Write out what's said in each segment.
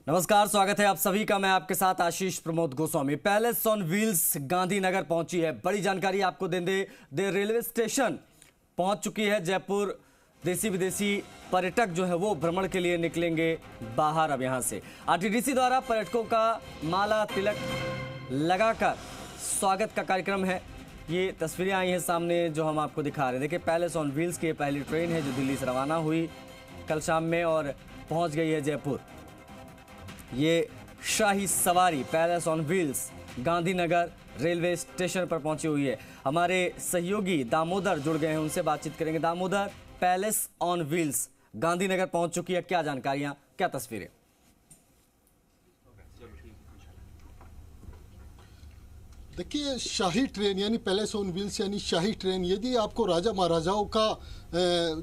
नमस्कार, स्वागत है आप सभी का। मैं आपके साथ Ashish Pramod Goswami. Palace on wheels Gandhinagar पहुंची है। बड़ी जानकारी आपको दे रेलवे स्टेशन पहुंच चुकी है जयपुर। देसी विदेशी पर्यटक जो है वो भ्रमण के लिए निकलेंगे बाहर। अब यहां से आरटीडीसी द्वारा पर्यटकों का माला तिलक लगाकर स्वागत का कार्यक्रम है। ये तस्वीरें आई हैं सामने जो हम आपको दिखा रहे हैं। देखिए, पैलेस ऑन व्हील्स की पहली ट्रेन है जो दिल्ली से रवाना हुई कल शाम में और पहुंच गई है जयपुर। ये शाही सवारी palace on wheels Gandhinagar railway station पर पहुंची हुई है। हमारे सहयोगी दामोदर जुड़ गए हैं, उनसे बातचीत करेंगे। Damodar, palace on wheels Gandhinagar पहुंच चुकी है, क्या जानकारियां, क्या तस्वीरें? देखिए, शाही ट्रेन यानी पैलेस ऑन व्हील्स यानी शाही ट्रेन, यदि आपको राजा महाराजाओं का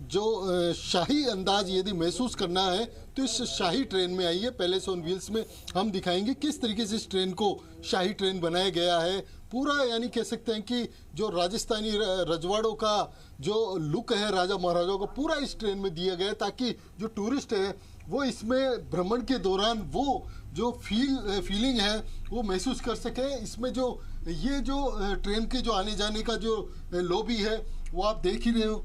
जो शाही अंदाज यदि महसूस करना है तो इस शाही ट्रेन में आइए। पैलेस ऑन व्हील्स में हम दिखाएंगे किस तरीके से इस ट्रेन को शाही ट्रेन बनाया गया है। पूरा यानी कह सकते हैं कि जो राजस्थानी रजवाड़ों का जो लुक है राजा महाराजाओं का, पूरा इस ट्रेन में दिया गया है ताकि जो टूरिस्ट है वो इसमें भ्रमण के दौरान वो जो फीलिंग है वो महसूस कर सके। इसमें जो ये जो ट्रेन के जो आने जाने का जो लॉबी है वो आप देख ही रहे हो।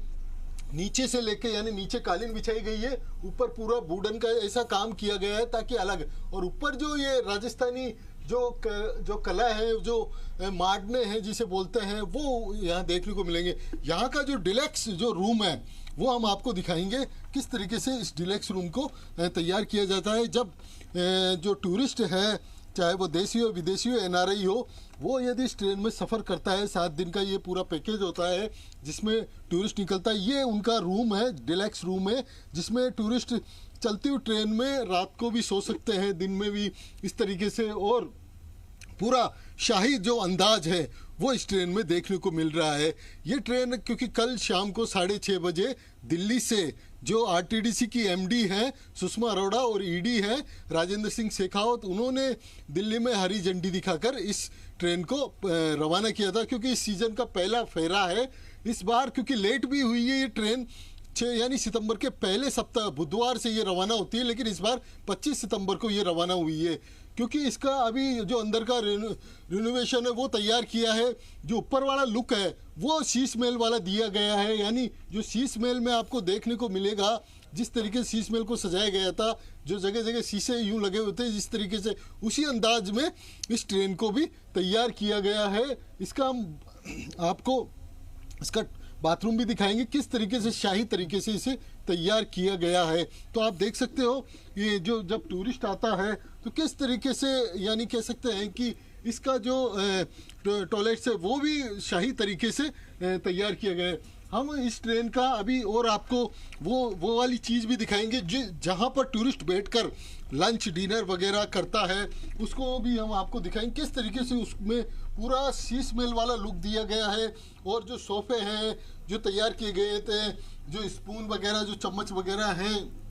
नीचे से लेके यानी नीचे कालीन बिछाई गई है, ऊपर पूरा वुडन का ऐसा काम किया गया है ताकि अलग, और ऊपर जो ये राजस्थानी जो कला है, जो माडने हैं जिसे बोलते हैं, वो यहाँ देखने को मिलेंगे। यहाँ का जो डिलक्स जो रूम है वो हम आपको दिखाएंगे किस तरीके से इस डिलक्स रूम को तैयार किया जाता है। जब जो टूरिस्ट है, चाहे वो देशी हो विदेशी हो एनआरआई हो, वो यदि इस ट्रेन में सफ़र करता है, 7 दिन का ये पूरा पैकेज होता है जिसमें टूरिस्ट निकलता है। ये उनका रूम है, डिलक्स रूम है, जिसमें टूरिस्ट चलती हुई ट्रेन में रात को भी सो सकते हैं, दिन में भी इस तरीके से, और पूरा शाही जो अंदाज है वो इस ट्रेन में देखने को मिल रहा है। ये ट्रेन क्योंकि कल शाम को 6:30 बजे दिल्ली से जो आरटीडीसी की एमडी हैं सुषमा अरोड़ा और ईडी है राजेंद्र सिंह शेखावत, उन्होंने दिल्ली में हरी झंडी दिखाकर इस ट्रेन को रवाना किया था। क्योंकि इस सीज़न का पहला फेरा है इस बार, क्योंकि लेट भी हुई है ये ट्रेन। 6 यानी सितंबर के पहले सप्ताह बुधवार से ये रवाना होती है, लेकिन इस बार 25 सितंबर को ये रवाना हुई है। क्योंकि इसका अभी जो अंदर का रिनोवेशन है वो तैयार किया है। जो ऊपर वाला लुक है वो शीश महल वाला दिया गया है, यानी जो शीश महल में आपको देखने को मिलेगा जिस तरीके से शीश महल को सजाया गया था, जो जगह जगह शीशे यूं लगे होते हैं जिस तरीके से, उसी अंदाज में इस ट्रेन को भी तैयार किया गया है। इसका हम आपको इसका बाथरूम भी दिखाएंगे किस तरीके से शाही तरीके से इसे तैयार किया गया है। तो आप देख सकते हो ये जो जब टूरिस्ट आता है तो किस तरीके से यानी कह सकते हैं कि इसका जो टॉयलेट्स है वो भी शाही तरीके से तैयार किया गया है। हम इस ट्रेन का अभी और आपको वो वाली चीज़ भी दिखाएंगे जहाँ पर टूरिस्ट बैठकर लंच डिनर वगैरह करता है, उसको भी हम आपको दिखाएंगे किस तरीके से उसमें पूरा शीश महल वाला लुक दिया गया है। और जो सोफ़े हैं जो तैयार किए गए थे, जो स्पून वगैरह, जो चम्मच वगैरह हैं,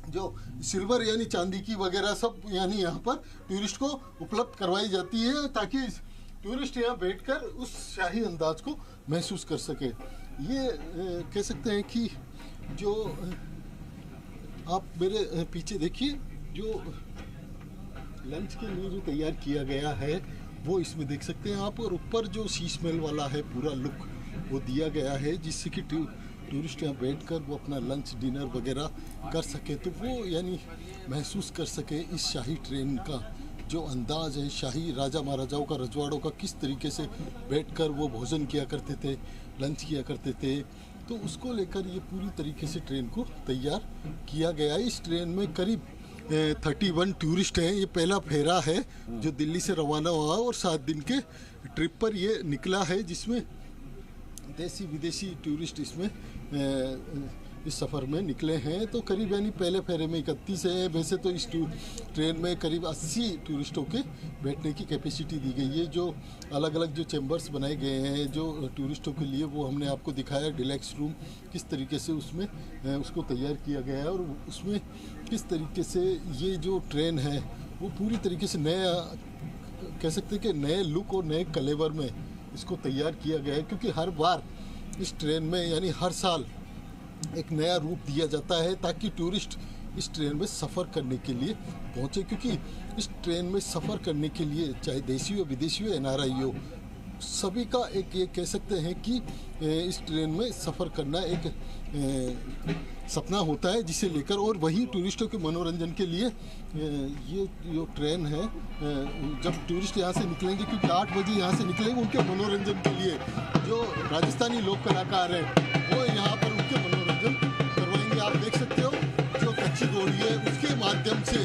जो सिल्वर यानी चांदी की वगैरह सब यानी यहाँ पर टूरिस्ट को उपलब्ध करवाई जाती है ताकि टूरिस्ट यहाँ बैठकर उस शाही अंदाज को महसूस कर सके। ये कह सकते हैं कि जो आप मेरे पीछे देखिए, जो लंच के लिए जो तैयार किया गया है वो इसमें देख सकते हैं आप, और ऊपर जो शीश महल वाला है पूरा लुक वो दिया गया है जिससे कि टूरिस्ट यहाँ बैठकर वो अपना लंच डिनर वगैरह कर सके, तो वो यानी महसूस कर सके इस शाही ट्रेन का जो अंदाज है। शाही राजा महाराजाओं का, रजवाड़ों का किस तरीके से बैठकर वो भोजन किया करते थे, लंच किया करते थे, तो उसको लेकर ये पूरी तरीके से ट्रेन को तैयार किया गया है। इस ट्रेन में करीब 31 टूरिस्ट हैं। ये पहला फेरा है जो दिल्ली से रवाना हुआ और 7 दिन के ट्रिप पर ये निकला है, जिसमें देसी विदेशी टूरिस्ट इसमें इस सफ़र में निकले हैं। तो करीब यानी पहले फेरे में 31 है। वैसे तो इस ट्रेन में करीब 80 टूरिस्टों के बैठने की कैपेसिटी दी गई है। जो अलग अलग जो चैम्बर्स बनाए गए हैं जो टूरिस्टों के लिए, वो हमने आपको दिखाया। डिलक्स रूम किस तरीके से उसमें उसको तैयार किया गया है, और उसमें किस तरीके से ये जो ट्रेन है वो पूरी तरीके से नया कह सकते हैं कि नए लुक और नए कलेवर में इसको तैयार किया गया है। क्योंकि हर बार इस ट्रेन में यानी हर साल एक नया रूप दिया जाता है ताकि टूरिस्ट इस ट्रेन में सफ़र करने के लिए पहुँचे, क्योंकि इस ट्रेन में सफ़र करने के लिए चाहे देशी हो, विदेशी हो, NRI हो, सभी का एक ये कह सकते हैं कि इस ट्रेन में सफ़र करना एक सपना होता है, जिसे लेकर और वही टूरिस्टों के मनोरंजन के लिए ये जो ट्रेन है, जब टूरिस्ट यहाँ से निकलेंगे, क्योंकि 8 बजे यहाँ से निकलेंगे, उनके मनोरंजन के लिए जो राजस्थानी लोक कलाकार हैं वो यहाँ पर उनके मनोरंजन करवाएंगे। आप देख सकते हो जो कच्ची घोड़ी है उसके माध्यम से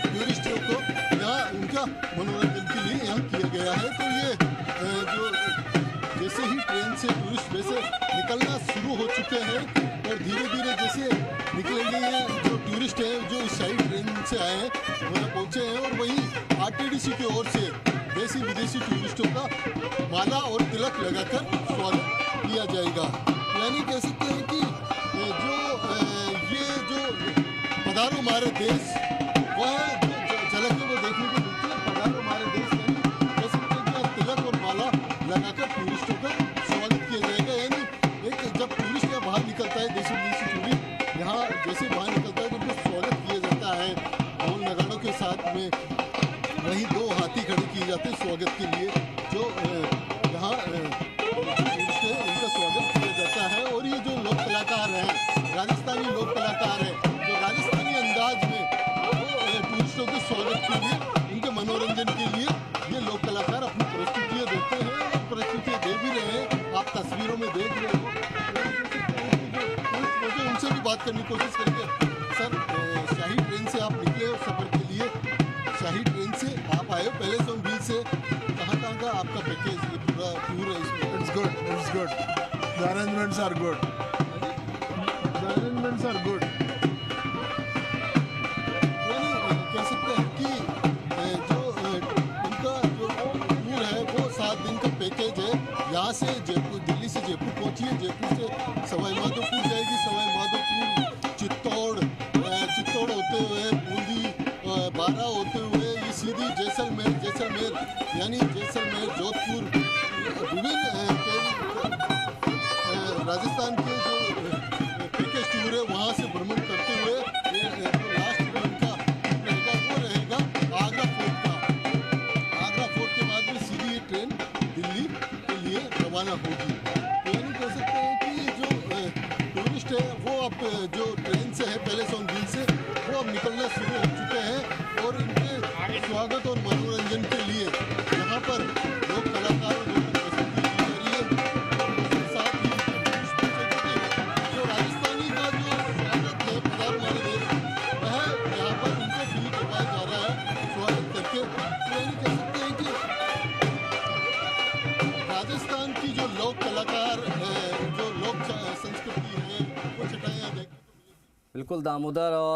टूरिस्टों को यहाँ उनका मनोरंजन के लिए यहाँ किया गया है। तो ये जो जैसे ही ट्रेन से टूरिस्ट वैसे निकलना शुरू हो चुके हैं और धीरे धीरे जैसे निकलेंगे, ये जो टूरिस्ट हैं जो इस शाही ट्रेन से आए हैं वहाँ पहुँचे हैं, और वहीं RTDC की ओर से देसी विदेशी टूरिस्टों का माला और तिलक लगाकर स्वागत किया जाएगा। यानी कह सकते हैं कि ये जो पधारो हमारे देश वह झलक वो देखने को मिलती है। पधारो हमारे देश यानी कह सकते हैं कि तिलक और माला लगाकर टूरिस्टों का स्वागत किया जाएगा। यानी एक जब टूरिस्ट यहाँ बाहर निकलता है, देशी विदेशी टूरिस्ट यहाँ जैसे बाहर निकलता है तो उनको स्वागत किया जाता है ढोल नगाड़ों के साथ में। वहीं 2 हाथी खड़े किए जाते हैं स्वागत के लिए, जो यहाँ टूरिस्ट है उनका स्वागत किया जाता है। और ये जो लोक कलाकार हैं, राजस्थानी लोक कलाकार हैं, जो राजस्थानी अंदाज में वो टूरिस्टों के स्वागत के लिए, उनके मनोरंजन के लिए ये लोक कलाकार अपनी प्रस्तुतियाँ देते हैं और प्रस्तुतियाँ दे भी रहे हैं। आप तस्वीरों में देख रहे हो। मुझे उनसे भी बात करने की कोशिश करेंगे। सर, शाही ट्रेन से आप निकले हो सफ़र के लिए, शाही ट्रेन से आप आए हो पैलेस ऑन व्हील्स से, कहाँ का आपका पैकेज, ये पूरा टूर है इसमें? It's good. The arrangements are good. यानी कह सकते हैं कि जो उनका जो टूर है वो 7 दिन का पैकेज है। यहाँ से जयपुर, दिल्ली से जयपुर पहुँचिए, जयपुर से सवाई माधोपुर जाएगी, सवाई माधोपुर चित्तौड़ होते हुए बूंदी, बारा होते हुए ये सीधी जैसलमेर यानी जैसलमेर, जोधपुर, विभिन्न राजस्थान के जो पैकेज टूर है वहाँ से भ्रमण करते हुए जो लास्ट ट्रेन का रहेगा वो रहेगा आगरा फोर्ट का। आगरा फोर्ट के बाद में सीधी ये ट्रेन दिल्ली के लिए रवाना होगी। तो यानी कह सकते हैं कि जो टूरिस्ट है वो अब जो ट्रेन से है पैलेस ऑन व्हील्स से, वो अब निकलना शुरू हो चुके हैं और इनके स्वागत और मनोरंजन के लिए यहाँ पर लोक कलाकार राजस्थान की जो लोक कलाकार जो लोक संस्कृति है वो छटाया जाएगी। बिल्कुल दामोदर और